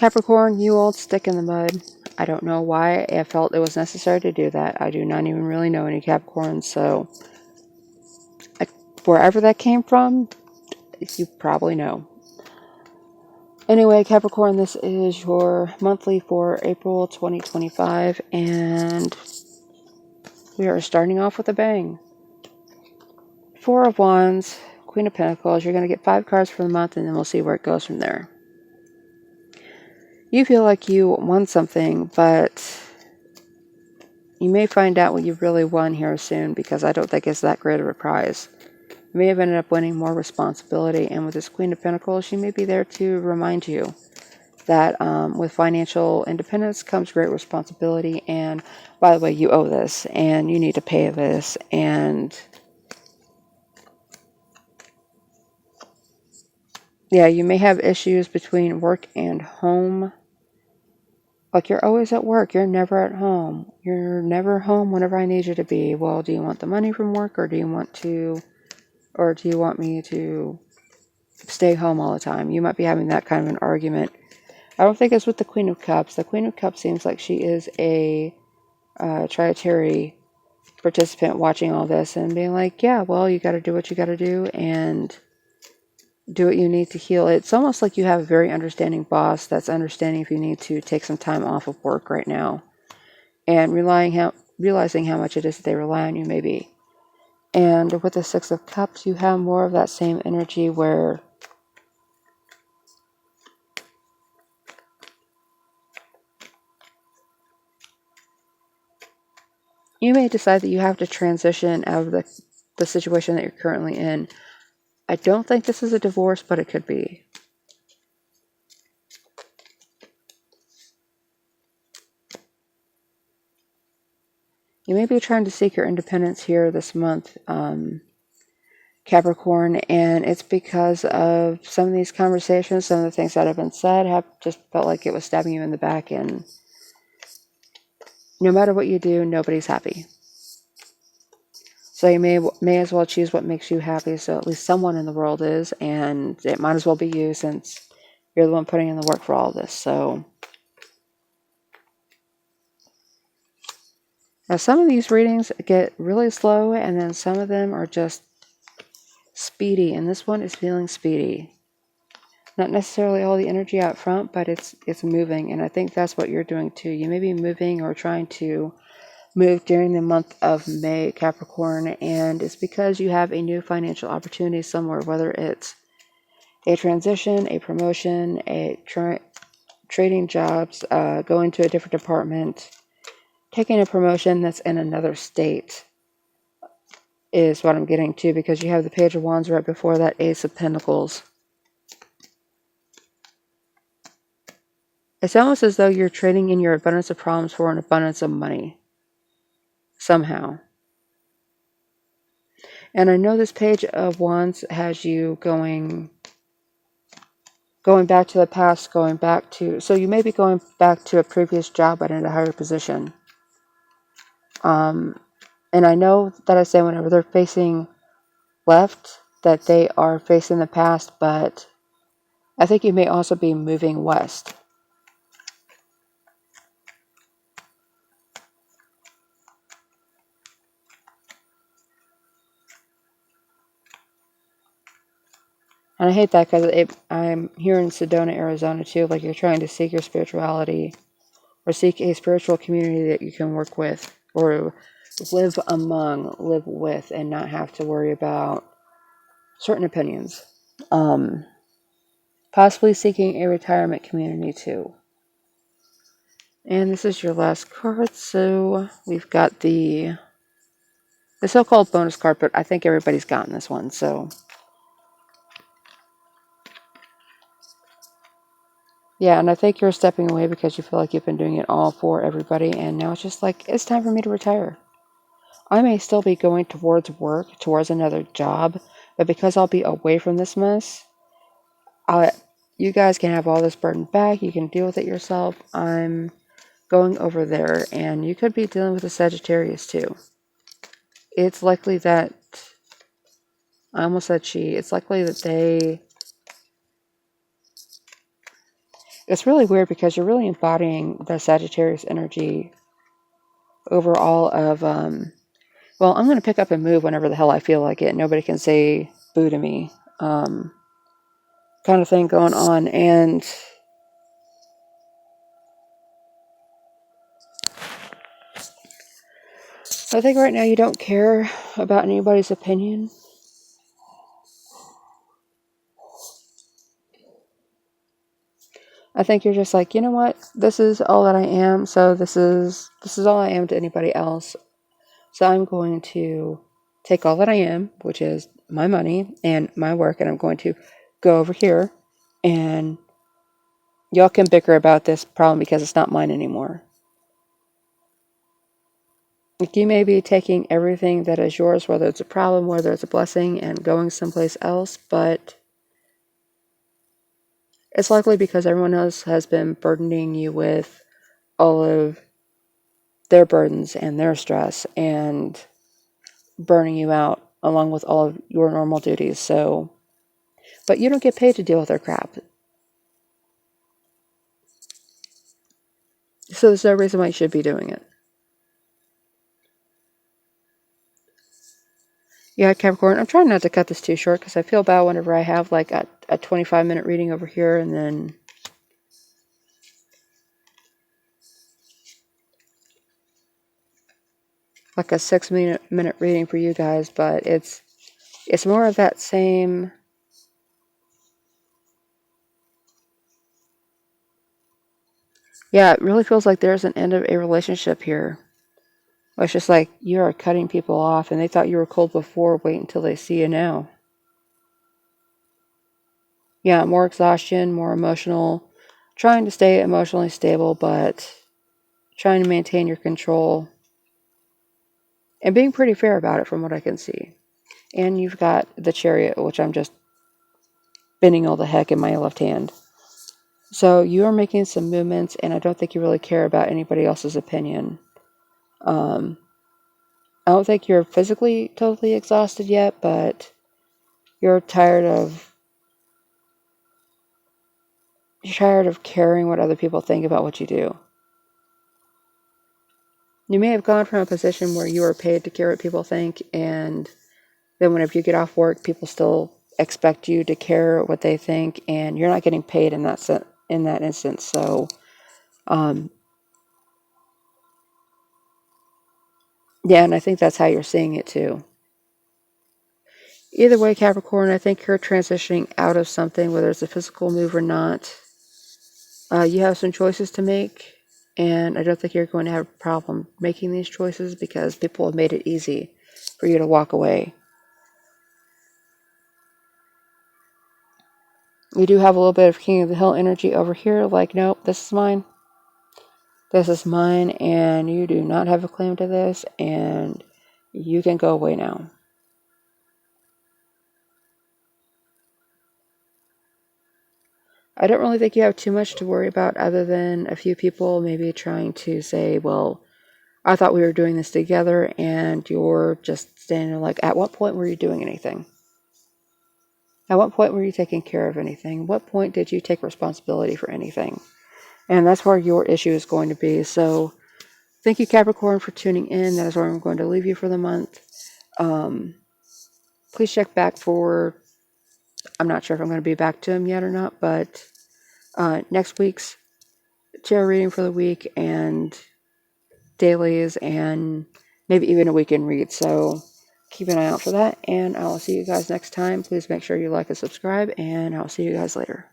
Capricorn, you old stick in the mud. I don't know why I felt it was necessary to do that. I do not even really know any Capricorns, so wherever that came from, you probably know. Anyway, Capricorn, this is your monthly for April 2025, and we are starting off with a bang. Four of Wands, Queen of Pentacles. You're going to get 5 cards for the month, and then we'll see where it goes from there. You feel like you won something, but you may find out what you really won here soon, because I don't think it's that great of a prize. You may have ended up winning more responsibility, and with this Queen of Pentacles, she may be there to remind you that with financial independence comes great responsibility, and by the way, you owe this, and you need to pay this, and yeah, you may have issues between work and home. Like, you're always at work, you're never at home. You're never home whenever I need you to be. Well, do you want the money from work, or do you want me to stay home all the time? You might be having that kind of an argument. I don't think it's with the Queen of Cups. The Queen of Cups seems like she is a trietary participant watching all this and being like, yeah, well, you got to do what you got to do and do what you need to heal. It's almost like you have a very understanding boss that's understanding if you need to take some time off of work right now, and realizing how much it is that they rely on you, maybe. And with the Six of Cups, you have more of that same energy where you may decide that you have to transition out of the situation that you're currently in. I don't think this is a divorce, but it could be. You may be trying to seek your independence here this month, Capricorn, and it's because of some of these conversations, some of the things that have been said have just felt like it was stabbing you in the back, and no matter what you do, nobody's happy. So you may as well choose what makes you happy, so at least someone in the world is, and it might as well be you, since you're the one putting in the work for all of this. So now, some of these readings get really slow, and then some of them are just speedy, and this one is feeling speedy. Not necessarily all the energy out front, but it's moving, and I think that's what you're doing too. You may be moving or trying to move during the month of May, Capricorn, and it's because you have a new financial opportunity somewhere, whether it's a transition, a promotion, trading jobs, going to a different department, taking a promotion that's in another state is what I'm getting to, because you have the Page of Wands right before that Ace of Pentacles. It's almost as though you're trading in your abundance of problems for an abundance of money. Somehow. And I know this Page of Wands has you going back to the past, so you may be going back to a previous job but in a higher position. And I know that I say whenever they're facing left, that they are facing the past, but I think you may also be moving west. And I hate that, because I'm here in Sedona, Arizona too. Like, you're trying to seek your spirituality, or seek a spiritual community that you can work with, or live with, and not have to worry about certain opinions. Possibly seeking a retirement community too. And this is your last card, so we've got the so-called bonus card, but I think everybody's gotten this one, so yeah, and I think you're stepping away because you feel like you've been doing it all for everybody, and now it's just like, it's time for me to retire. I may still be going towards work, towards another job, but because I'll be away from this mess, you guys can have all this burden back. You can deal with it yourself. I'm going over there, and you could be dealing with a Sagittarius too. It's likely that, I almost said it's likely that It's really weird because you're really embodying the Sagittarius energy over all of, well, I'm going to pick up and move whenever the hell I feel like it. Nobody can say boo to me. Kind of thing going on. And I think right now you don't care about anybody's opinion. I think you're just like, you know what? This is all that I am. So this is all I am to anybody else. So I'm going to take all that I am, which is my money and my work, and I'm going to go over here, and y'all can bicker about this problem because it's not mine anymore. Like, you may be taking everything that is yours, whether it's a problem, whether it's a blessing, and going someplace else, but it's likely because everyone else has been burdening you with all of their burdens and their stress and burning you out along with all of your normal duties. So, but you don't get paid to deal with their crap. So there's no reason why you should be doing it. Yeah, Capricorn, I'm trying not to cut this too short because I feel bad whenever I have like a 25-minute reading over here and then like a 6-minute reading for you guys, but it's more of that same. Yeah, it really feels like there's an end of a relationship here. It's just like you are cutting people off and they thought you were cold before, wait until they see you now. Yeah, more exhaustion, more emotional, trying to stay emotionally stable, but trying to maintain your control and being pretty fair about it from what I can see. And you've got the Chariot, which I'm just spinning all the heck in my left hand. So you are making some movements, and I don't think you really care about anybody else's opinion. I don't think you're physically totally exhausted yet, but you're tired of caring what other people think about what you do. You may have gone from a position where you are paid to care what people think, and then whenever you get off work, people still expect you to care what they think, and you're not getting paid in that instance. So, yeah, and I think that's how you're seeing it too. Either way, Capricorn, I think you're transitioning out of something, whether it's a physical move or not. You have some choices to make, and I don't think you're going to have a problem making these choices because people have made it easy for you to walk away. You do have a little bit of King of the Hill energy over here, like, nope, this is mine. This is mine, and you do not have a claim to this, and you can go away now. I don't really think you have too much to worry about other than a few people maybe trying to say, well, I thought we were doing this together, and you're just standing there like, at what point were you doing anything? At what point were you taking care of anything? What point did you take responsibility for anything? And that's where your issue is going to be. So thank you, Capricorn, for tuning in. That is where I'm going to leave you for the month. Please check back for, I'm not sure if I'm going to be back to him yet or not, but next week's tarot reading for the week and dailies and maybe even a weekend read. So keep an eye out for that, and I will see you guys next time. Please make sure you like and subscribe, and I'll see you guys later.